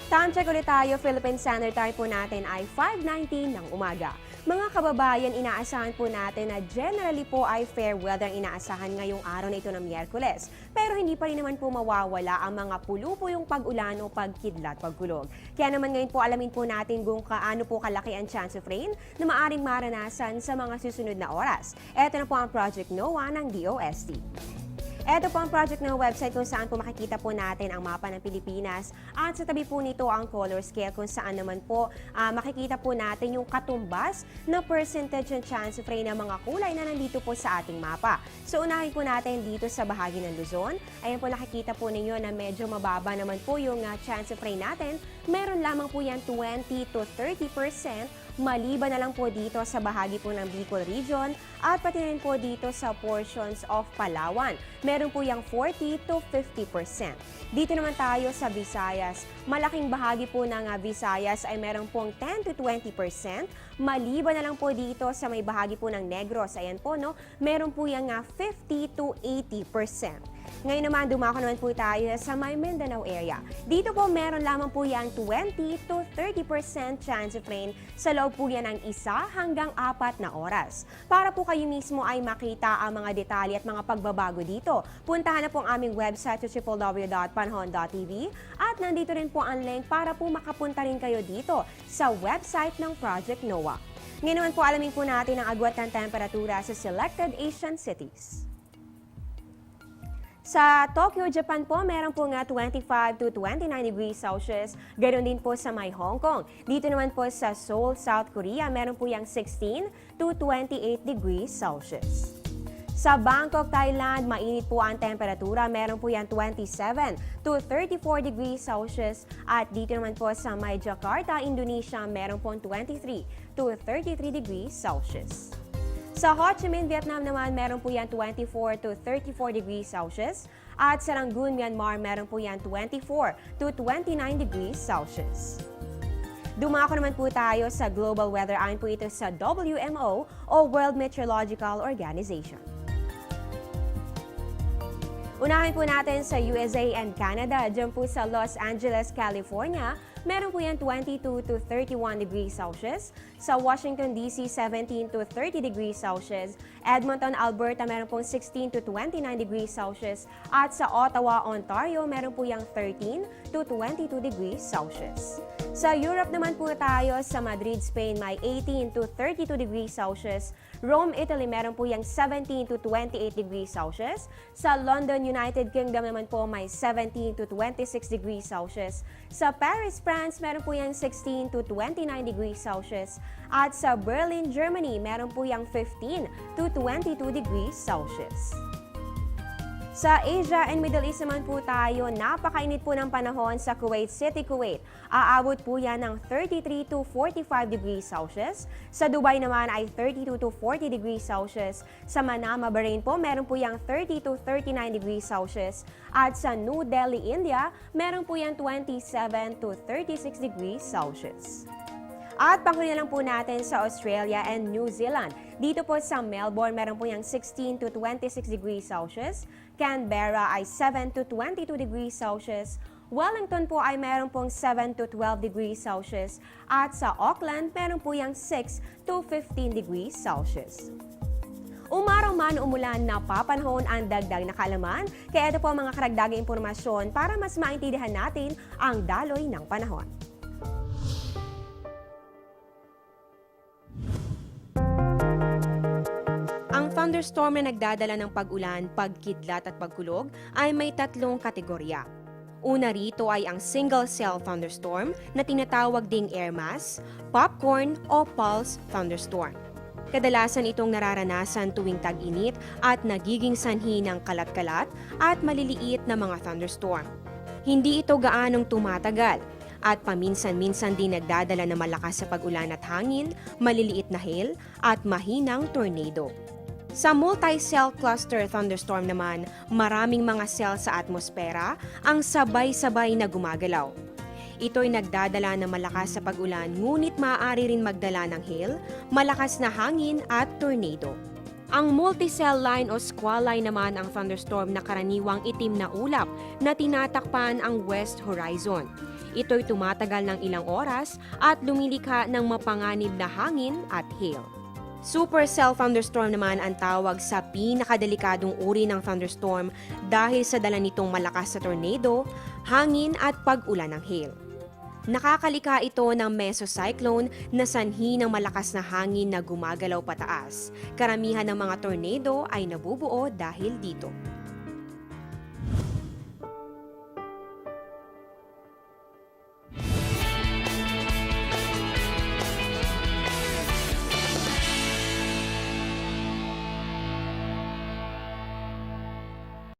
Time check ulit tayo, Philippine Standard Time po natin ay 5:19 ng umaga. Mga kababayan, inaasahan po natin na generally po ay fair weather ang inaasahan ngayong araw na ito ng Miyerkules. Pero hindi pa rin naman po mawawala ang mga pulupuyong pag-ulan o pagkidlat, pagkulog. Kaya naman ngayon po alamin po natin kung kaano po kalaki ang chance of rain na maaring maranasan sa mga susunod na oras. Ito na po ang Project NOAA ng DOST. Ito po ang project ng website kung saan po makikita po natin ang mapa ng Pilipinas at sa tabi po nito ang color scale kung saan naman po makikita po natin yung katumbas na percentage and chance of rain ng mga kulay na nandito po sa ating mapa. So unahin po natin dito sa bahagi ng Luzon. Ayan po nakikita po ninyo na medyo mababa naman po yung chance of rain natin. Meron lamang po yan 20 to 30%. Maliban na lang po dito sa bahagi po ng Bicol Region at pati rin po dito sa portions of Palawan. Meron po yung 40 to 50%. Dito naman tayo sa Visayas. Malaking bahagi po ng Visayas ay meron pong 10 to 20%. Maliban na lang po dito sa may bahagi po ng Negros. Ayan po, no? Meron po yung 50 to 80%. Ngayon naman, dumako naman po tayo sa may Mindanao area. Dito po meron lamang po yan 20 to 30% chance of rain sa loob po yan ng 1 hanggang 4 na oras. Para po kayo mismo ay makita ang mga detalye at mga pagbabago dito, puntahan na po ang aming website sa www.panahon.tv at nandito rin po ang link para po makapunta rin kayo dito sa website ng Project NOAA. Ngayon naman po alamin po natin ang agwat ng temperatura sa selected Asian cities. Sa Tokyo, Japan po, meron po nga 25 to 29 degrees Celsius. Ganoon din po sa may Hong Kong. Dito naman po sa Seoul, South Korea, meron po yung 16 to 28 degrees Celsius. Sa Bangkok, Thailand, mainit po ang temperatura. Meron po yan 27 to 34 degrees Celsius. At dito naman po sa may Jakarta, Indonesia, meron po 23 to 33 degrees Celsius. Sa Ho Chi Minh, Vietnam naman, meron po yan 24 to 34 degrees Celsius. At sa Rangoon, Myanmar, meron po yan 24 to 29 degrees Celsius. Dumako naman po tayo sa global weather. Ayon po ito sa WMO o World Meteorological Organization. Unahin po natin sa USA and Canada. Diyan po sa Los Angeles, California, meron po yan 22 to 31 degrees Celsius. Sa Washington, D.C., 17 to 30 degrees Celsius. Edmonton, Alberta, meron pong 16 to 29 degrees Celsius. At sa Ottawa, Ontario, meron po yung 13 to 22 degrees Celsius. Sa Europe naman po tayo, sa Madrid, Spain, may 18 to 32 degrees Celsius. Rome, Italy, meron po yung 17 to 28 degrees Celsius. Sa London, United Kingdom naman po may 17 to 26 degrees Celsius. Sa Paris, France, meron po yung 16 to 29 degrees Celsius. At sa Berlin, Germany, meron po yung 15 to 22 degrees Celsius. Sa Asia and Middle East naman po tayo, napakainit po ng panahon sa Kuwait City, Kuwait. Aabot po yan ng 33 to 45 degrees Celsius. Sa Dubai naman ay 32 to 40 degrees Celsius. Sa Manama, Bahrain po, meron po yang 30 to 39 degrees Celsius. At sa New Delhi, India, meron po yan 27 to 36 degrees Celsius. At panghuli na lang po natin sa Australia and New Zealand. Dito po sa Melbourne, meron po yung 16 to 26 degrees Celsius. Canberra ay 7 to 22 degrees Celsius. Wellington po ay meron pong 7 to 12 degrees Celsius. At sa Auckland, meron po yung 6 to 15 degrees Celsius. Umaraw man umulan, napapanahon ang dagdag na kaalaman. Kaya ito po ang mga karagdagang impormasyon para mas maintindihan natin ang daloy ng panahon. Ang thunderstorm na nagdadala ng pag-ulan, pagkidlat at pagkulog ay may 3 kategorya. Una rito ay ang single cell thunderstorm na tinatawag ding air mass, popcorn o pulse thunderstorm. Kadalasan itong nararanasan tuwing tag-init at nagiging sanhi ng kalat-kalat at maliliit na mga thunderstorm. Hindi ito gaanong tumatagal at paminsan-minsan din nagdadala ng malakas sa pag-ulan at hangin, maliliit na hail at mahinang tornado. Sa multi-cell cluster thunderstorm naman, maraming mga cell sa atmosfera ang sabay-sabay na gumagalaw. Ito'y nagdadala ng malakas sa pag-ulan ngunit maaari rin magdala ng hail, malakas na hangin at tornado. Ang multicell line o squall line naman ang thunderstorm na karaniwang itim na ulap na tinatakpan ang west horizon. Ito'y tumatagal ng ilang oras at lumilikha ng mapanganib na hangin at hail. Supercell thunderstorm naman ang tawag sa pinakadelikadong uri ng thunderstorm dahil sa dala nitong malakas na tornado, hangin at pag-ulan ng hail. Nakakalika ito ng mesocyclone na sanhi ng malakas na hangin na gumagalaw pataas. Karamihan ng mga tornado ay nabubuo dahil dito.